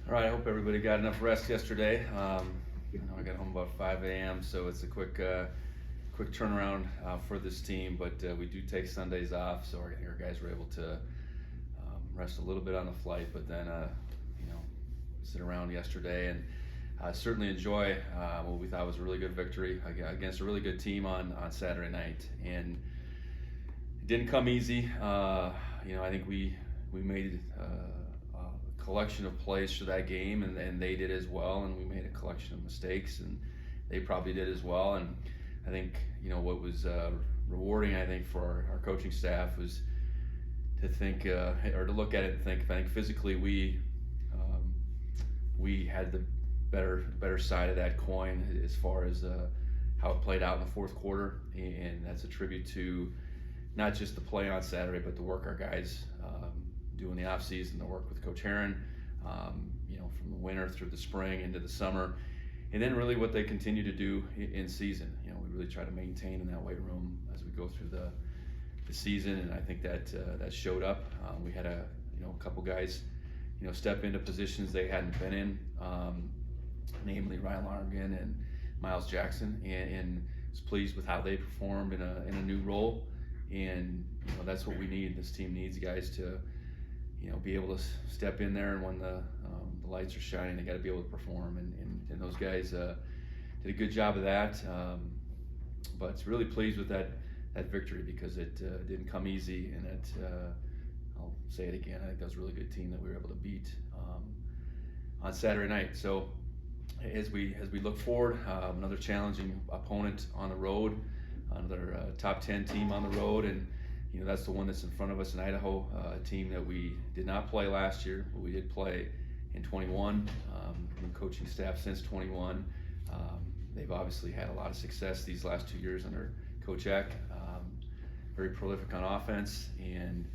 All right, I hope everybody got enough rest yesterday. I got home about 5 a.m., so it's a quick turnaround for this team. But we do take Sundays off, so our guys were able to rest a little bit on the flight, but then sit around yesterday and certainly enjoy what we thought was a really good victory against a really good team on Saturday night. And it didn't come easy. I think we made a collection of plays for that game, and they did as well. And we made a collection of mistakes, and they probably did as well. And I think what was rewarding, I think, for our coaching staff was to think or to look at it and think. I think physically we had the better side of that coin as far as how it played out in the fourth quarter, and that's a tribute to not just the play on Saturday, but the work our guys do in the off season, the work with Coach Herron, from the winter through the spring into the summer, and then really what they continue to do in season. We really try to maintain in that weight room as we go through the season, and I think that showed up. We had a couple guys step into positions they hadn't been in, namely Ryan Larnigan and Miles Jackson, and was pleased with how they performed in a new role. And that's what we need. This team needs guys to be able to step in there, and when the lights are shining, they got to be able to perform. And those guys did a good job of that. But it's really pleased with that victory because it didn't come easy, and I'll say it again. I think that was a really good team that we were able to beat on Saturday night. So as we look forward, another challenging opponent on the road, another top 10 team on the road, and that's the one that's in front of us in Idaho, a team that we did not play last year, but we did play in 21. New coaching staff since 21. They've obviously had a lot of success these last 2 years under Coach Eck. Very prolific on offense, and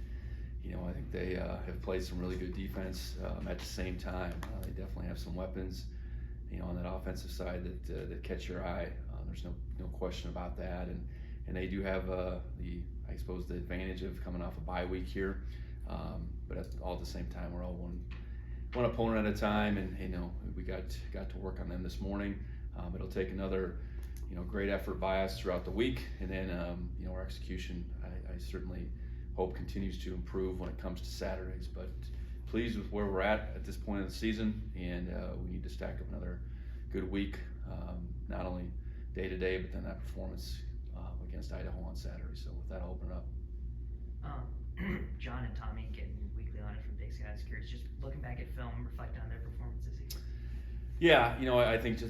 I think they have played some really good defense at the same time. They definitely have some weapons, on that offensive side that catch your eye. There's no question about that, and they do have I suppose the advantage of coming off a bye week here, but all at the same time we're all one opponent at a time, and we got to work on them this morning. It'll take another great effort by us throughout the week, and then our execution I certainly hope continues to improve when it comes to Saturdays. But pleased with where we're at this point of the season, and we need to stack up another good week, not only day to day, but then that performance against Idaho on Saturday. So with that, I'll open it up. John and Tommy getting weekly on it from Big Sky. I was curious, just looking back at film, reflecting on their performance this season. Yeah, I think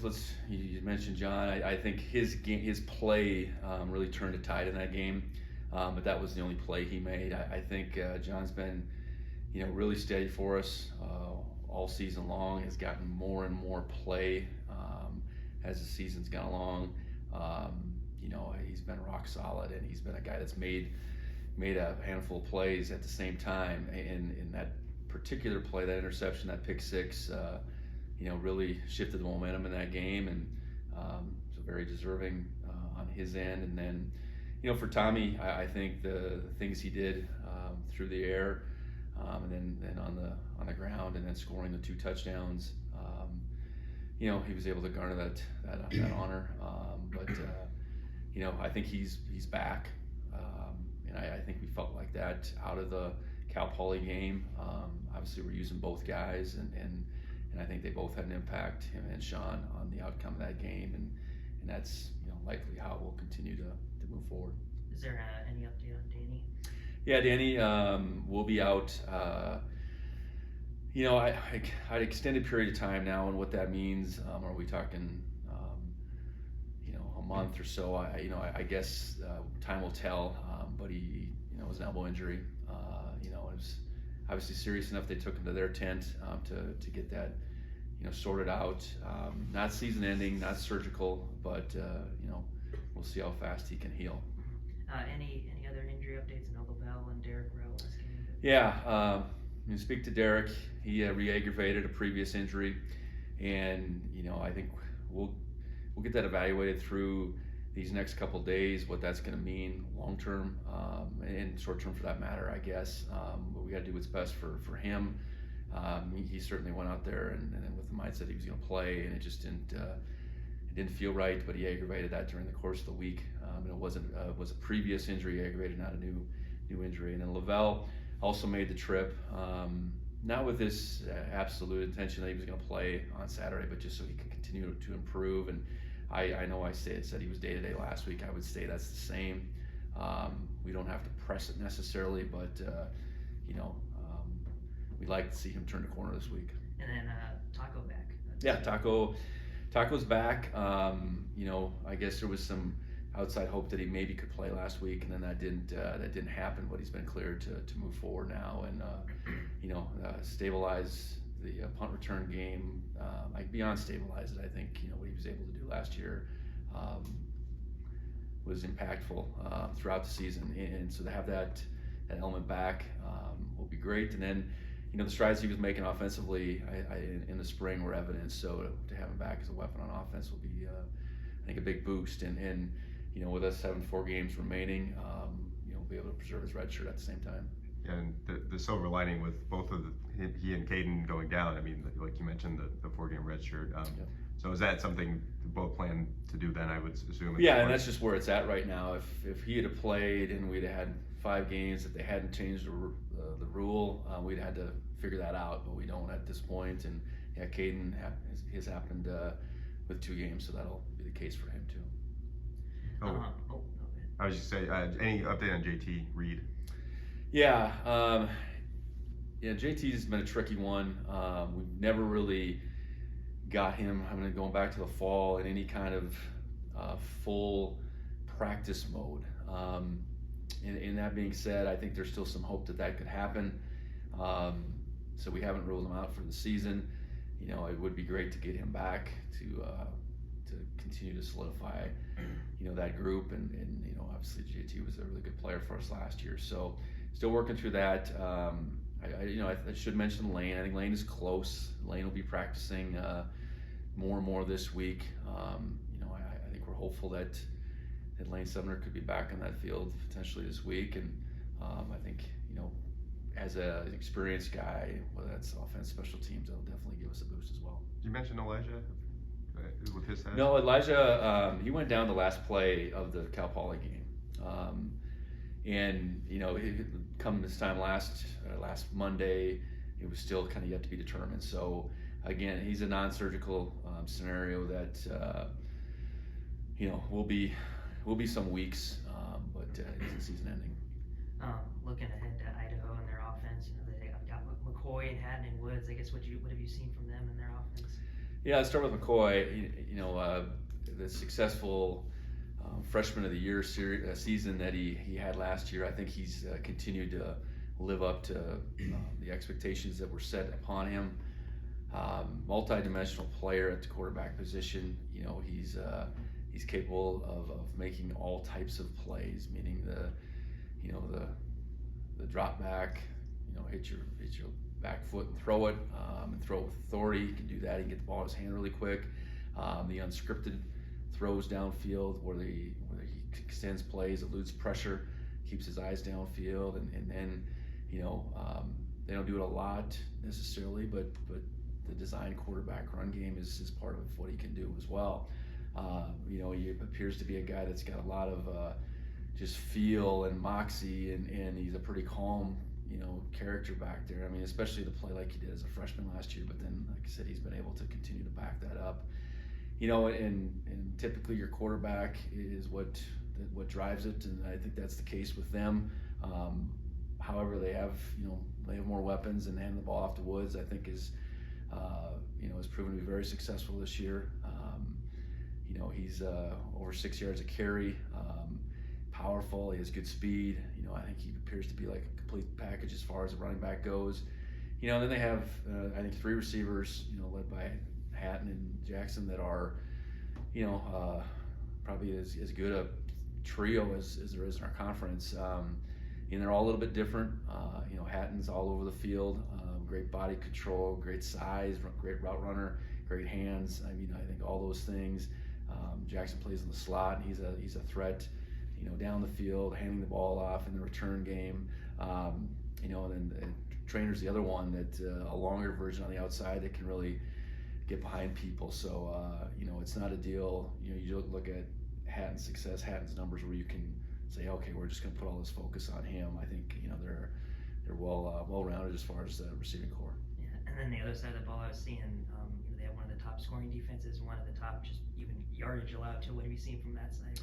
you mentioned John. I think his play really turned a tide in that game, but that was the only play he made. I think John's been really steady for us all season long. Has gotten more and more play as the season's gone along. He's been rock solid, and he's been a guy that's made a handful of plays at the same time. And in that particular play, that interception, that pick six, really shifted the momentum in that game, and so very deserving on his end. And then, for Tommy, I think the things he did through the air, and then on the ground, and then scoring the 2 touchdowns, he was able to garner that honor. But I think he's back, and I think we felt like that out of the Cal Poly game. Obviously, we're using both guys, and I think they both had an impact, him and Sean, on the outcome of that game, and that's likely how we'll continue to move forward. Is there any update on Danny? Yeah, Danny will be out. I'd extended period of time now, and what that means. Are we talking, a month or so? I guess time will tell. But he, it was an elbow injury. It was obviously serious enough. They took him to their tent to get that, sorted out. Not season-ending, not surgical, but we'll see how fast he can heal. Any other injury updates? Noble Bell and Derek Rowe last game? Yeah, speak to Derek. He re-aggravated a previous injury, and I think we'll get that evaluated through these next couple days, what that's going to mean long term and short term for that matter, I guess. But we got to do what's best for him. he certainly went out there and with the mindset he was going to play, and it just didn't feel right. But he aggravated that during the course of the week. And it was a previous injury he aggravated, not a new injury. And then Lavelle also made the trip, not with this absolute intention that he was going to play on Saturday, but just so he could continue to improve. And I know I said he was day-to-day last week. I would say that's the same. We don't have to press it necessarily, but we'd like to see him turn the corner this week. And then Taco back. Yeah, Taco's back. I guess there was some outside hope that he maybe could play last week, and then that didn't happen. But he's been cleared to move forward now, and stabilize the punt return game. Beyond stabilize it, I think what he was able to do last year was impactful throughout the season, and so to have that element back will be great. And then the strides he was making offensively in the spring were evident, so to have him back as a weapon on offense will be I think a big boost. And with us having 4 games remaining, we'll be able to preserve his red shirt at the same time. Yeah, and the silver lining with both of he and Caden going down, I mean, like you mentioned, the 4-game red shirt. So is that something both plan to do then, I would assume? Yeah, and that's just where it's at right now. If he had played and we'd have had 5 games, if they hadn't changed the rule, we'd had to figure that out, but we don't at this point. And yeah, Caden has happened with 2 games, so that'll be the case for him too. I was just saying, any update on JT Reed? Yeah, JT's been a tricky one. We've never really got him, going back to the fall, in any kind of full practice mode. And that being said, I think there's still some hope that could happen. So we haven't ruled him out for the season. It would be great to get him back to continue to solidify, that group. And obviously JT was a really good player for us last year. So still working through that. I should mention Lane. I think Lane is close. Lane will be practicing more and more this week. I think we're hopeful that Lane Sumner could be back on that field potentially this week. And I think, as an experienced guy, whether that's offense, special teams, that'll definitely give us a boost as well. Did you mention Elijah with his head? No, Elijah, he went down the last play of the Cal Poly game. And come this time last Monday, it was still kind of yet to be determined. So again, he's a non-surgical scenario that will be some weeks, but it isn't season ending. Looking ahead to Idaho and their offense, they got McCoy and Haddon and Woods. I guess what have you seen from them in their offense? Yeah, let's start with McCoy. The successful freshman of the year season that he had last year, I think he's continued to live up to the expectations that were set upon him. Multi-dimensional player at the quarterback position. He's capable of making all types of plays, meaning the drop back, hit your back foot and throw it with authority. He can do that. He can get the ball in his hand really quick. The unscripted throws downfield where he extends plays, eludes pressure, keeps his eyes downfield, and then they don't do it a lot necessarily, but the design quarterback run game is part of what he can do as well. He appears to be a guy that's got a lot of just feel and moxie, and he's a pretty calm character back there. Especially to play like he did as a freshman last year, but then, like I said, he's been able to continue to back that up. And typically your quarterback is what drives it, and I think that's the case with them. However, they have more weapons, and handing the ball off to Woods, I think has proven to be very successful this year. He's over 6 yards a carry, powerful. He has good speed. I think he appears to be like a complete package as far as the running back goes. Then they have I think 3 receivers, led by Hatton and Jackson, that are probably as good a trio as there is in our conference. And they're all a little bit different. Hatton's all over the field, great body control, great size, great route runner, great hands. I think all those things. Jackson plays in the slot, and he's a threat, down the field, handing the ball off in the return game. And then Trainer's the other one that a longer version on the outside that can really get behind people. So it's not a deal. You look at Hatton's numbers where you can say, okay, we're just going to put all this focus on him. I think they're well rounded as far as the receiving core. Yeah, and then the other side of the ball, I was seeing they have one of the top scoring defenses, one of the top just even yardage allowed too. What have you seen from that side?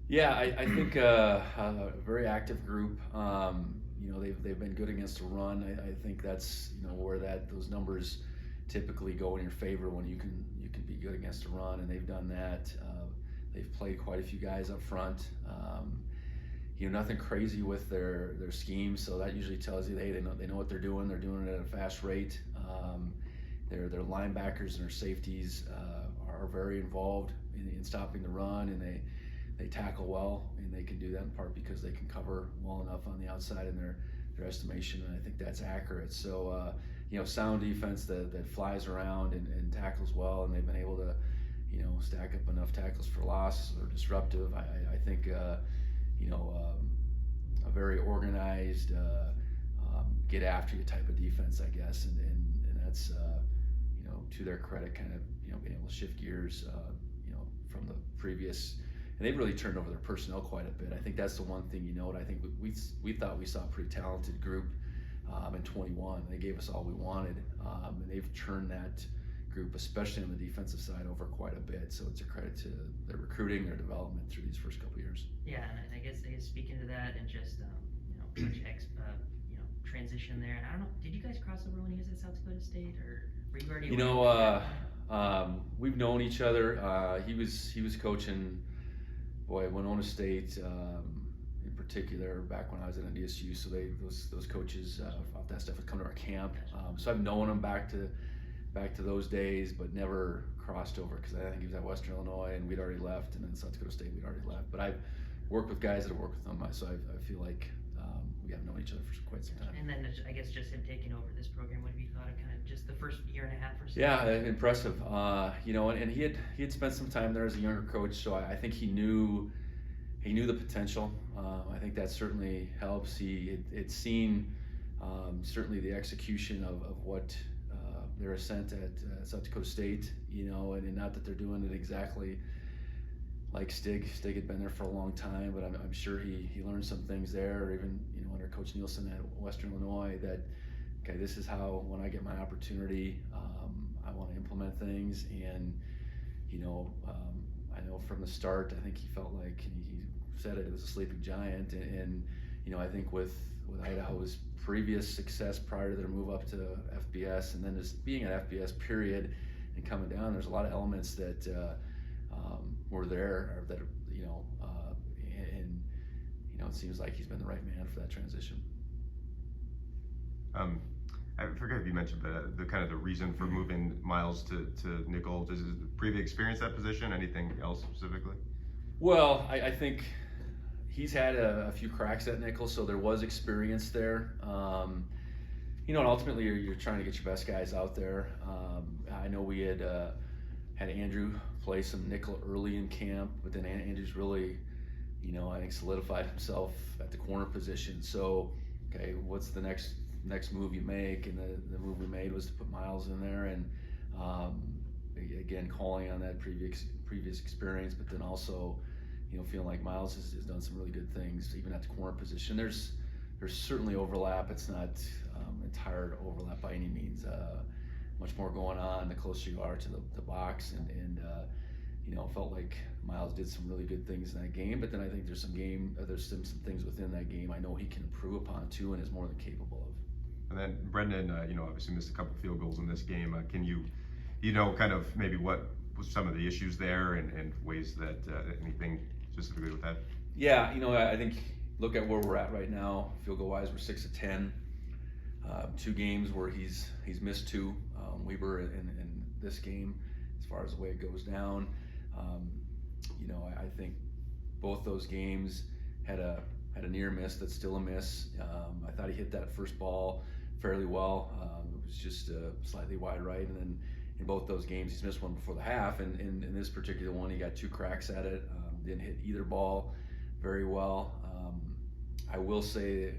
Yeah, I think a very active group. They've been good against the run. I think that's where those numbers typically go in your favor when you can be good against the run, and they've done that. They've played quite a few guys up front. Nothing crazy with their scheme, so that usually tells you they know what they're doing. They're doing it at a fast rate. Their linebackers and their safeties are very involved in stopping the run, and they tackle well, and they can do that in part because they can cover well enough on the outside in their estimation, and I think that's accurate. So sound defense that flies around and tackles well, and they've been able to stack up enough tackles for loss or disruptive. I think a very organized get after you type of defense, I guess, and that's to their credit, kind of being able to shift gears from the previous. And they've really turned over their personnel quite a bit. I think that's the one thing I think we thought we saw a pretty talented group in 21. They gave us all we wanted, and they've turned that group, especially on the defensive side, over quite a bit. So it's a credit to their recruiting, their development through these first couple of years. Yeah, and I guess speaking to that and just transition there. And I don't know, did you guys cross over when he was at South Dakota State, or were you already? We've known each other. He was coaching, Winona State in particular back when I was at NDSU. So those coaches off that stuff would come to our camp. So I've known him back to those days, but never crossed over because I think he was at Western Illinois and we'd already left, and then South Dakota State we'd already left. But I've worked with guys that have worked with them, so I feel like we have known each other for quite some time. And then I guess just him taking over this program, what have you thought of kind of just the first year and a half or so? Yeah, impressive. And he had spent some time there as a younger coach, so I think he knew the potential. I think that certainly helps. He had seen certainly the execution of what their ascent at South Dakota State, and not that they're doing it exactly like Stig. Stig had been there for a long time, but I'm sure he learned some things there, or even under Coach Nielsen at Western Illinois, that okay, this is how when I get my opportunity, I want to implement things. And I know from the start, I think he felt like he said it was a sleeping giant, and I think with Idaho's previous success prior to their move up to FBS, and then just being at FBS period and coming down, there's a lot of elements that were there, or that and it seems like he's been the right man for that transition. I forget if you mentioned the kind of the reason for moving Miles to nickel. Does his previous experience that position? Anything else specifically? Well, I think he's had a few cracks at nickel, so there was experience there. And ultimately you're trying to get your best guys out there. I know we had Andrew play some nickel early in camp, but then Andrew's really, I think solidified himself at the corner position. So, okay, what's the next move you make? And the move we made was to put Miles in there, and again, calling on that previous experience, but then also, feeling like Miles has done some really good things, even at the corner position. There's certainly overlap. It's not entire overlap by any means. Much more going on the closer you are to the box, and felt like Miles did some really good things in that game. But then I think there's some things within that game I know he can improve upon too, and is more than capable of. And then Brendan, obviously missed a couple field goals in this game. Can you, kind of maybe what was some of the issues there, and ways that anything specifically with that? Yeah, I think look at where we're at right now. Field goal wise, we're 6 of 10. 2 games where he's missed 2. Weber in this game, as far as the way it goes down. I think both those games had a near miss that's still a miss. I thought he hit that first ball fairly well. It was just slightly wide right, and then in both those games he's missed one before the half, and in this particular one he got 2 cracks at it. Didn't hit either ball very well. I will say,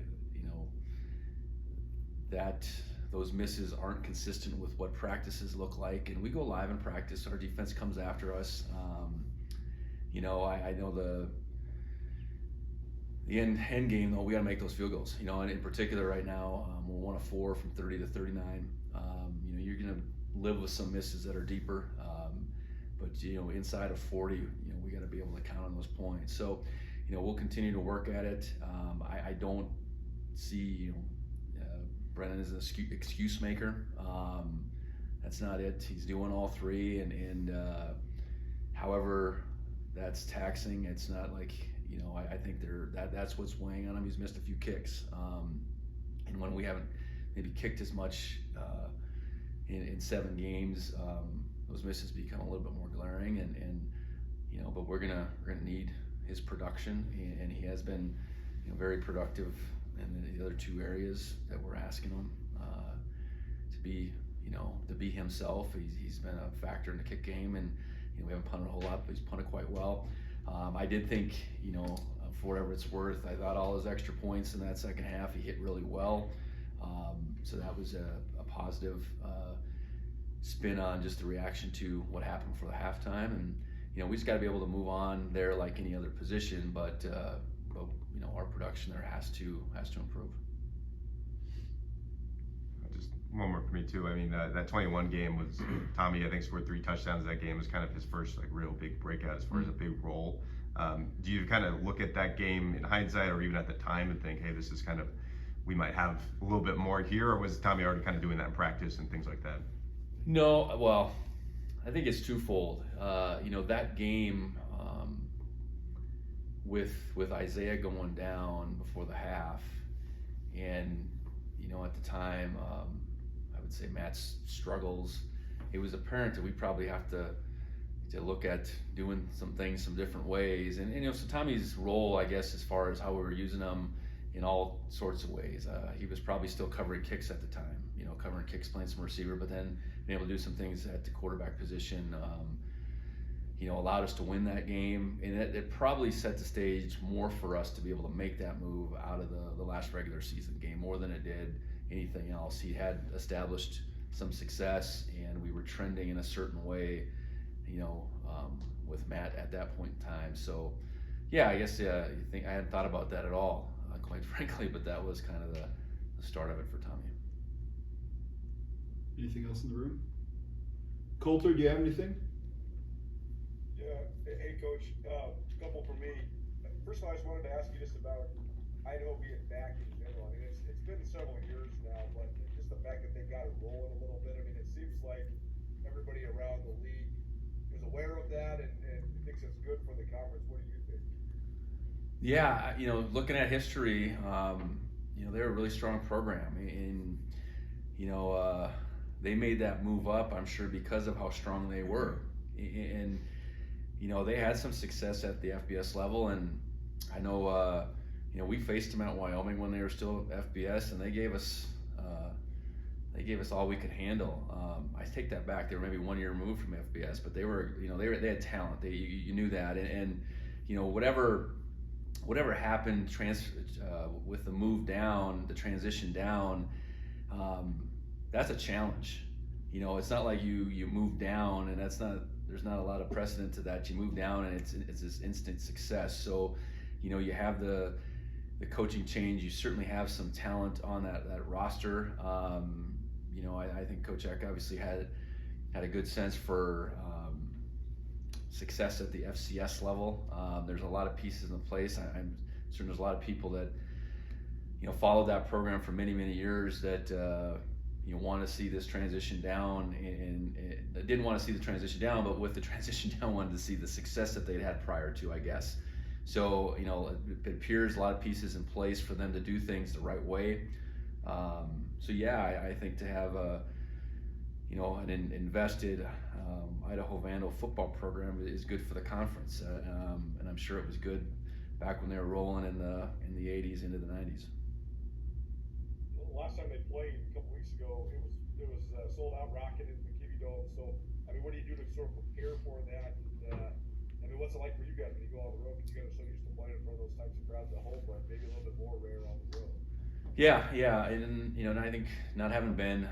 that those misses aren't consistent with what practices look like, and we go live in practice. Our defense comes after us. I know the end game though. We got to make those field goals. And in particular right now, we're 1 of 4 from 30 to 39. You're gonna live with some misses that are deeper, but inside of 40, we got to be able to count on those points. So, we'll continue to work at it. I don't see Brennan is an excuse maker. That's not it. He's doing all three, and however that's taxing. It's not like I think that's what's weighing on him. He's missed a few kicks, and when we haven't maybe kicked as much in 7 games, those misses become a little bit more glaring, and but we're gonna need his production, and he has been very productive in the other 2 areas that we're asking him to be himself. He's been a factor in the kick game, and we haven't punted a whole lot, but he's punted quite well. I did think, for whatever it's worth, I thought all his extra points in that second half he hit really well. So that was a positive spin on just the reaction to what happened for the halftime, and we just got to be able to move on there like any other position, but our production there has to improve. Just one more for me too. I mean, that 21 game was Tommy, I think, scored 3 touchdowns. That game was kind of his first real big breakout as far as a big role. Do you kind of look at that game in hindsight, or even at the time, and think, hey, this is kind of, we might have a little bit more here, or was Tommy already kind of doing that in practice and things like that? No, well, I think it's twofold. That game with Isaiah going down before the half, and at the time, I would say Matt's struggles. It was apparent that we probably have to look at doing some things some different ways, and so Tommy's role, I guess, as far as how we were using him in all sorts of ways. He was probably still covering kicks at the time, covering kicks, playing some receiver, but then being able to do some things at the quarterback position, allowed us to win that game, and it probably set the stage more for us to be able to make that move out of the last regular season game more than it did anything else. He had established some success, and we were trending in a certain way, with Matt at that point in time. So, yeah, I guess you think I hadn't thought about that at all, quite frankly, but that was kind of the start of it for Tommy. Anything else in the room? Coulter, do you have anything? Yeah. Hey, Coach. A couple for me. First of all, I just wanted to ask you just about Idaho being back in general. I mean, it's been several years now, but just the fact that they got it rolling a little bit. I mean, it seems like everybody around the league is aware of that and thinks it's good for the conference. What do you think? Yeah, looking at history, they're a really strong program, and they made that move up, I'm sure, because of how strong they were, and they had some success at the FBS level, and I know we faced them at Wyoming when they were still FBS, and they gave us all we could handle. I take that back. They were maybe 1 year removed from FBS, but they were, they had talent. You knew that, and whatever happened with the move down, the transition down, that's a challenge. It's not like you move down and there's not a lot of precedent to that. You move down and it's this instant success. So, you have the coaching change. You certainly have some talent on that roster. I think Coach Eck obviously had a good sense for success at the FCS level. There's a lot of pieces in place. I'm certain there's a lot of people that followed that program for many years that want to see this transition down, and didn't want to see the transition down, but with the transition down wanted to see the success that they'd had prior to, I guess. So it appears a lot of pieces in place for them to do things the right way. So yeah, I think to have an invested Idaho Vandal football program is good for the conference, and I'm sure it was good back when they were rolling in the 80s into the 90s. The last time they played a couple weeks ago, it was sold out, rocking in the McKinney Dome. So, I mean, what do you do to sort of prepare for that? And I mean, what's it like for you guys when you go on the road? Because you guys are so used to playing in front of those types of crowds at home, but maybe a little bit more rare on the road. Yeah, and and I think not having been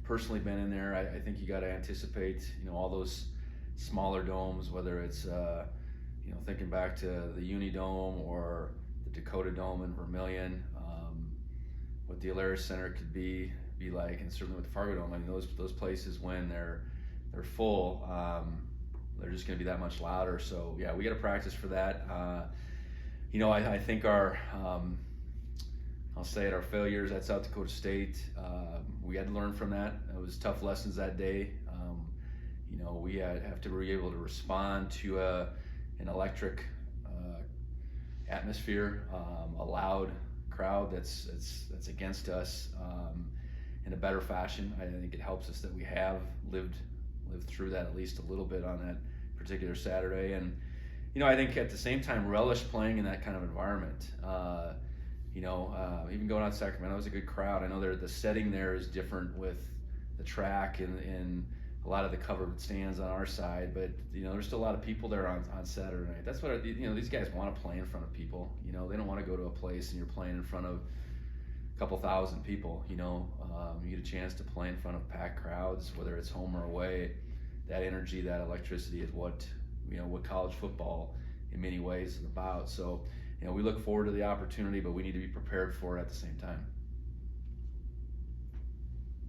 personally been in there, I think you got to anticipate all those smaller domes, whether it's thinking back to the Uni Dome or the Dakota Dome in Vermilion, what the Alaris Center could be like, and certainly with the Fargo Dome. I mean, those places when they're full, they're just going to be that much louder. So yeah, we got to practice for that. I think I'll say it, our failures at South Dakota State, we had to learn from that. It was tough lessons that day. We have to be able to respond to an electric atmosphere, a loud crowd that's against us in a better fashion. I think it helps us that we have lived through that at least a little bit on that particular Saturday, and I think at the same time relish playing in that kind of environment. Even going out to Sacramento, it was a good crowd. I know the setting there is different with the track and a lot of the covered stands on our side, but there's still a lot of people there on Saturday night. That's what these guys want to play in front of people. They don't want to go to a place and you're playing in front of a couple thousand people. You get a chance to play in front of packed crowds, whether it's home or away. That energy, that electricity is what college football in many ways is about. So we look forward to the opportunity, but we need to be prepared for it at the same time.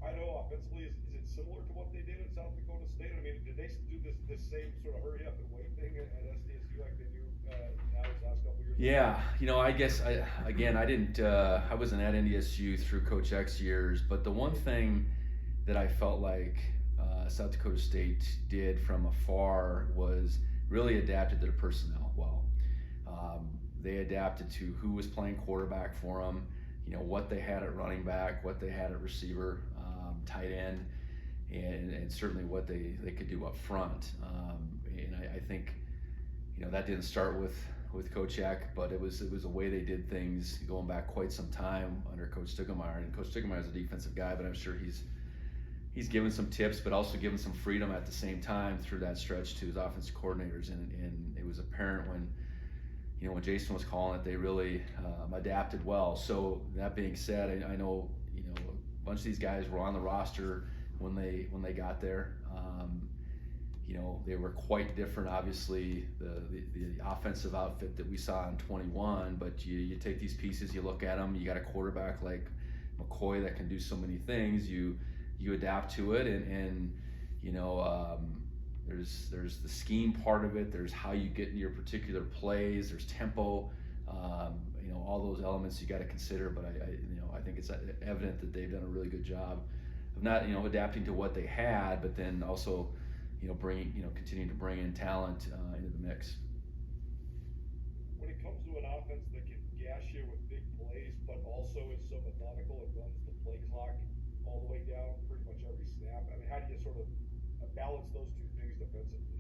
I know offensively, is it similar to what they did at South Dakota State? I mean, did they do this same sort of hurry up and wait thing at SDSU like they do now these last couple years? Yeah, I guess I wasn't at NDSU through Coach X years, but the one thing that I felt like South Dakota State did from afar was really adapted to the personnel well. They adapted to who was playing quarterback for them, what they had at running back, what they had at receiver, tight end, and certainly what they could do up front. And I think that didn't start with Coach Eck, but it was a way they did things going back quite some time under Coach Stuggemeier. And Coach Stuggemeier is a defensive guy, but I'm sure he's given some tips, but also given some freedom at the same time through that stretch to his offensive coordinators. And it was apparent when when Jason was calling it, they really adapted well. So that being said, I know a bunch of these guys were on the roster when they got there. They were quite different, obviously, the offensive outfit that we saw in 21, but you take these pieces, you look at them, you got a quarterback like McCoy that can do so many things, you adapt to it, and there's the scheme part of it, there's how you get into your particular plays, there's tempo, all those elements you got to consider, but I think it's evident that they've done a really good job of not adapting to what they had, but then also continuing to bring in talent into the mix. When it comes to an offense that can gash you with big plays, but also is so methodical, it runs the play clock all the way down pretty much every snap. I mean, how do you sort of balance those two things defensively?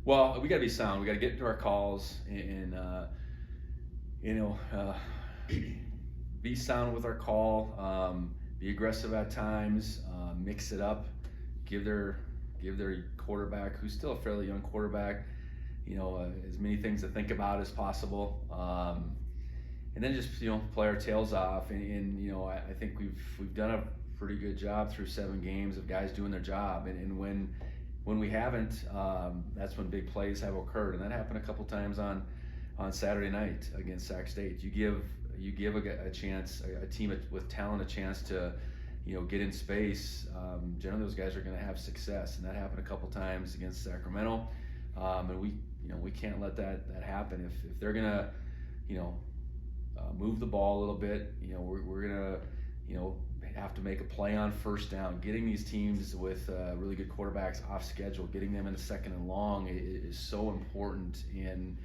Well, we got to be sound. We got to get into our calls and be sound with our call. Be aggressive at times. Mix it up. Give their quarterback, who's still a fairly young quarterback, as many things to think about as possible. And then just play our tails off. And I think we've done a pretty good job through 7 games of guys doing their job. And when we haven't, that's when big plays have occurred. And that happened a couple times on Saturday night against Sac State. You give a chance, a team with talent, a chance to get in space. Generally, those guys are going to have success, and that happened a couple times against Sacramento. And we can't let that happen. If they're going to move the ball a little bit, we're going to have to make a play on first down. Getting these teams with really good quarterbacks off schedule, getting them in a second and long is so important. And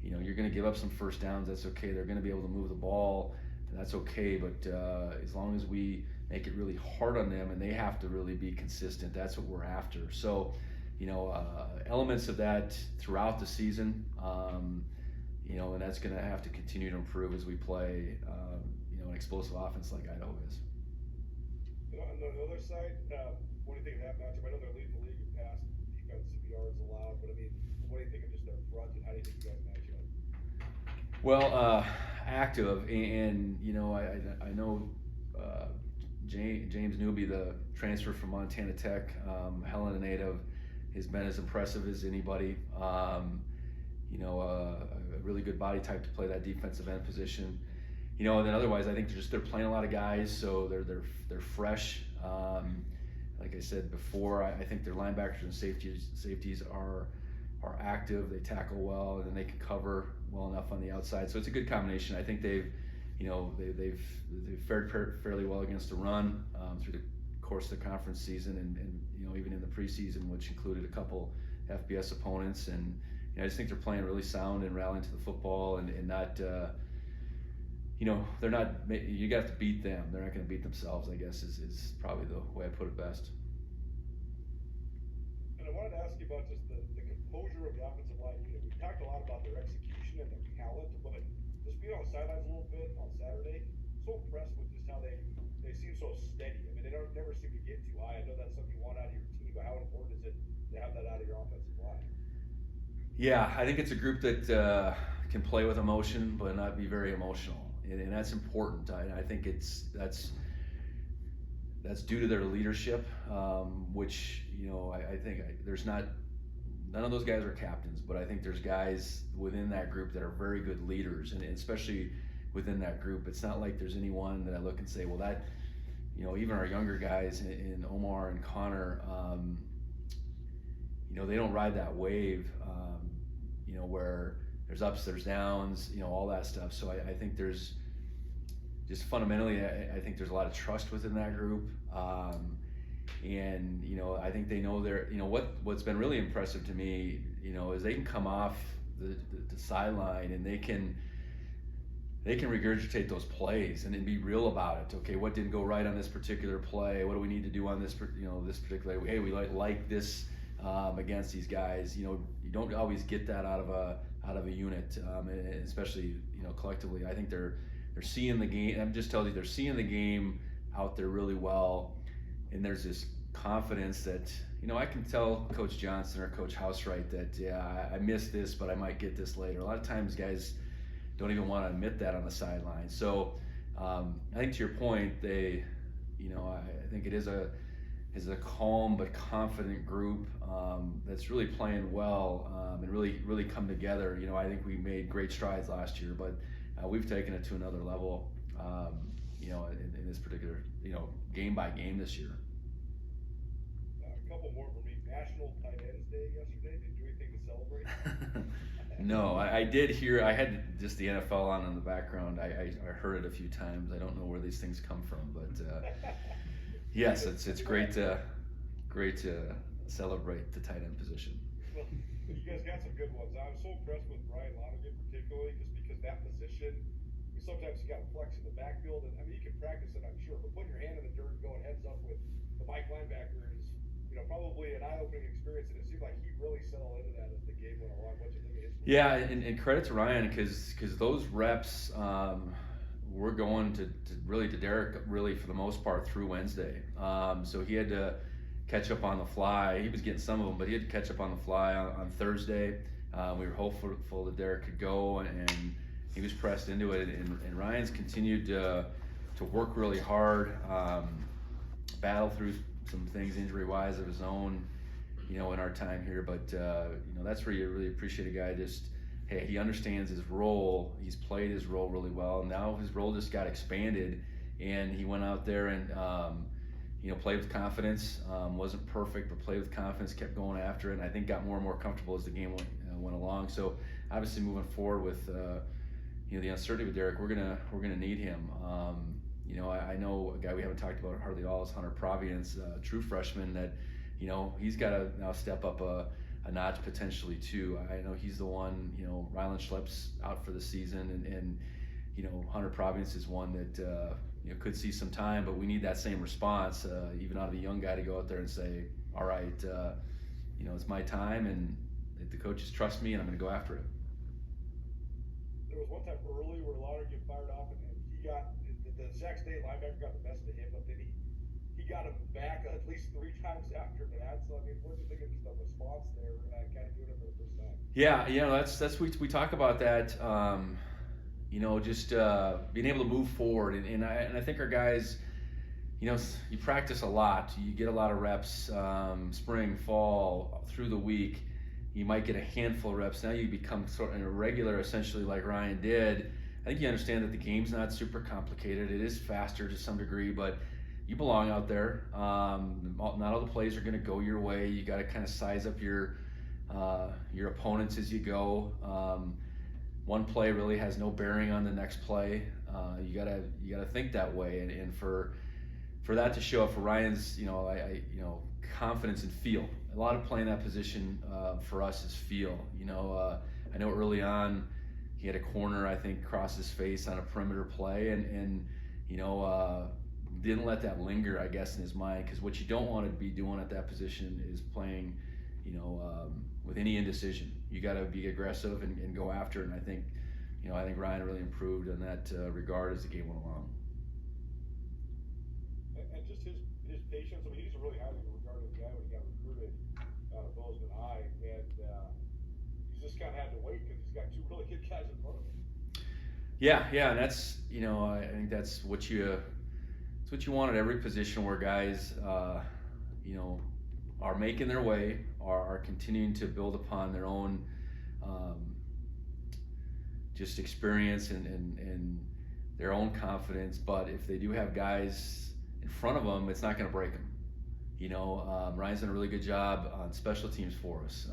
you're going to give up some first downs. That's okay. They're going to be able to move the ball. That's okay. But as long as we make it really hard on them and they have to really be consistent, that's what we're after. So, elements of that throughout the season, and that's going to have to continue to improve as we play, an explosive offense like Idaho is. On the other side, what do you think of that matchup? I know they're leading the league in pass defensive yards allowed, but I mean, what do you think of just their front, and how do you think you guys match up? Well, active, and you know, I know James Newby, the transfer from Montana Tech, Helena native, has been as impressive as anybody. You know, a really good body type to play that defensive end position. You know, and then otherwise, I think they're playing a lot of guys, so they're fresh. Like I said before, I think their linebackers and safeties are active. They tackle well, and then they can cover well enough on the outside. So it's a good combination. I think they've fared fairly well against the run through the course of the conference season, and you know, even in the preseason, which included a couple FBS opponents. And you know, I just think they're playing really sound and rallying to the football, and not. You know, they're not. You got to beat them. They're not going to beat themselves, I guess, is probably the way I put it best. And I wanted to ask you about just the composure of the offensive line. You know, we talked a lot about their execution and their talent, but just being on the sidelines a little bit on Saturday, so impressed with just how they seem so steady. I mean, they never seem to get too high. I know that's something you want out of your team, but how important is it to have that out of your offensive line? Yeah, I think it's a group that can play with emotion, but not be very emotional. And that's important. I think that's due to their leadership, which, you know, I think there's none of those guys are captains, but I think there's guys within that group that are very good leaders, and especially within that group, it's not like there's anyone that I look and say, well, that, you know, even our younger guys in Omar and Connor, you know, they don't ride that wave, you know, where there's ups, there's downs, you know, all that stuff. So I think there's just fundamentally, I think there's a lot of trust within that group. And, you know, I think they know you know, what's been really impressive to me, you know, is they can come off the sideline and they can regurgitate those plays and then be real about it. Okay, what didn't go right on this particular play? What do we need to do on this, you know, this particular, hey, we like this against these guys. You know, you don't always get that out of a unit, and especially, you know, collectively. I think they're seeing the game. I'm just telling you, they're seeing the game out there really well, and there's this confidence that, you know, I can tell Coach Johnson or Coach Housewright that, yeah, I missed this, but I might get this later. A lot of times guys don't even want to admit that on the sideline. So I think to your point, they, you know, I think it is a calm but confident group that's really playing well and really come together. You know, I think we made great strides last year, but we've taken it to another level, you know, in this particular, you know, game by game this year. A couple more for me. National Tight Ends Day yesterday. Did you do anything to celebrate? No, I did hear. I had just the NFL on in the background. I heard it a few times. I don't know where these things come from, but yes, it's great to celebrate the tight end position. Well, you guys got some good ones. I was so impressed with Brian Lonergan, particularly just because that position, sometimes you got to flex in the backfield, and I mean, you can practice it, I'm sure, but putting your hand in the dirt and going heads up with the Mike linebacker is, you know, probably an eye-opening experience, and it seemed like he really settled into that as the game went along. What do you think of his play? Yeah, and credit to Ryan, because those reps were going to Derek really for the most part through Wednesday. So he had to catch up on the fly. He was getting some of them, but he had to catch up on the fly on Thursday. We were hopeful that Derek could go, and he was pressed into it. And Ryan's continued to work really hard, battle through some things injury-wise of his own, you know, in our time here. But you know, that's where you really appreciate a guy just, hey, he understands his role. He's played his role really well. Now his role just got expanded, and he went out there and you know, played with confidence. Wasn't perfect, but played with confidence. Kept going after it, and I think got more and more comfortable as the game went along. So obviously moving forward with you know, the uncertainty with Derek, we're gonna need him. You know, I know a guy we haven't talked about hardly at all is Hunter Provience, true freshman that, you know, he's got to now step up a notch potentially too. I know he's the one, you know, Rylan Schlepp's out for the season, and you know, Hunter Provience is one that you know, could see some time, but we need that same response, even out of a young guy, to go out there and say, all right, you know, it's my time, and the coaches trust me, and I'm going to go after it. There was one time early where Lonergan fired off, and he got the Sac State linebacker got the best of him, but then he got him back at least 3 times after that. So I mean, what do you think of just the response there, kind of doing it for the first time? Yeah, you know, that's we talk about that. just being able to move forward. And I think our guys, you practice a lot. You get a lot of reps, spring, fall, through the week. You might get a handful of reps. Now you become sort of a regular, essentially, like Ryan did. I think you understand that the game's not super complicated. It is faster to some degree, but you belong out there. Not all the plays are going to go your way. You got to kind of size up your opponents as you go. One play really has no bearing on the next play. You gotta think that way, and for that to show up for Ryan's, confidence and feel. A lot of playing that position for us is feel. I know early on he had a corner, I think, cross his face on a perimeter play, and didn't let that linger, I guess, in his mind, because what you don't want to be doing at that position is playing, with any indecision. You got to be aggressive and go after it. And I think Ryan really improved in that regard as the game went along. And just his patience. I mean, he's a really highly regarded guy when he got recruited out of Bozeman High, and he's just kind of had to wait because he's got two really good guys in front of him. Yeah, and that's I think that's what you want at every position, where guys are making their way, are continuing to build upon their own just experience and their own confidence. But if they do have guys in front of them, it's not going to break them. Ryan's done a really good job on special teams for us,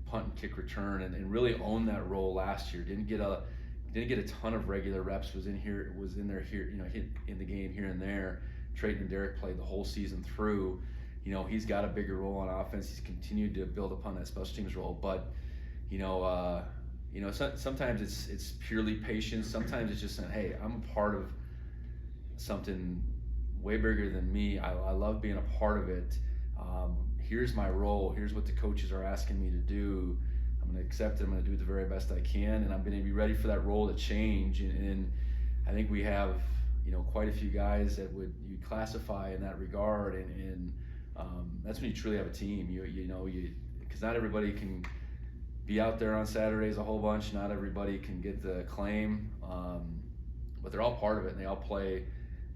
punt and kick return, and really owned that role last year. Didn't get a ton of regular reps. Was in there here, hit in the game here and there. Trayton and Derek played the whole season through. He's got a bigger role on offense. He's continued to build upon that special teams role. But sometimes it's purely patience. Sometimes it's just saying, hey, I'm a part of something way bigger than me. I love being a part of it. Here's my role. Here's what the coaches are asking me to do. I'm going to accept it. I'm going to do the very best I can, and I'm going to be ready for that role to change. And I think we have, quite a few guys that you classify in that regard, and that's when you truly have a team. Because not everybody can be out there on Saturdays a whole bunch. Not everybody can get the acclaim, but they're all part of it, and they all play,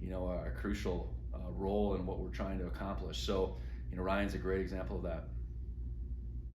a crucial role in what we're trying to accomplish. So, Ryan's a great example of that.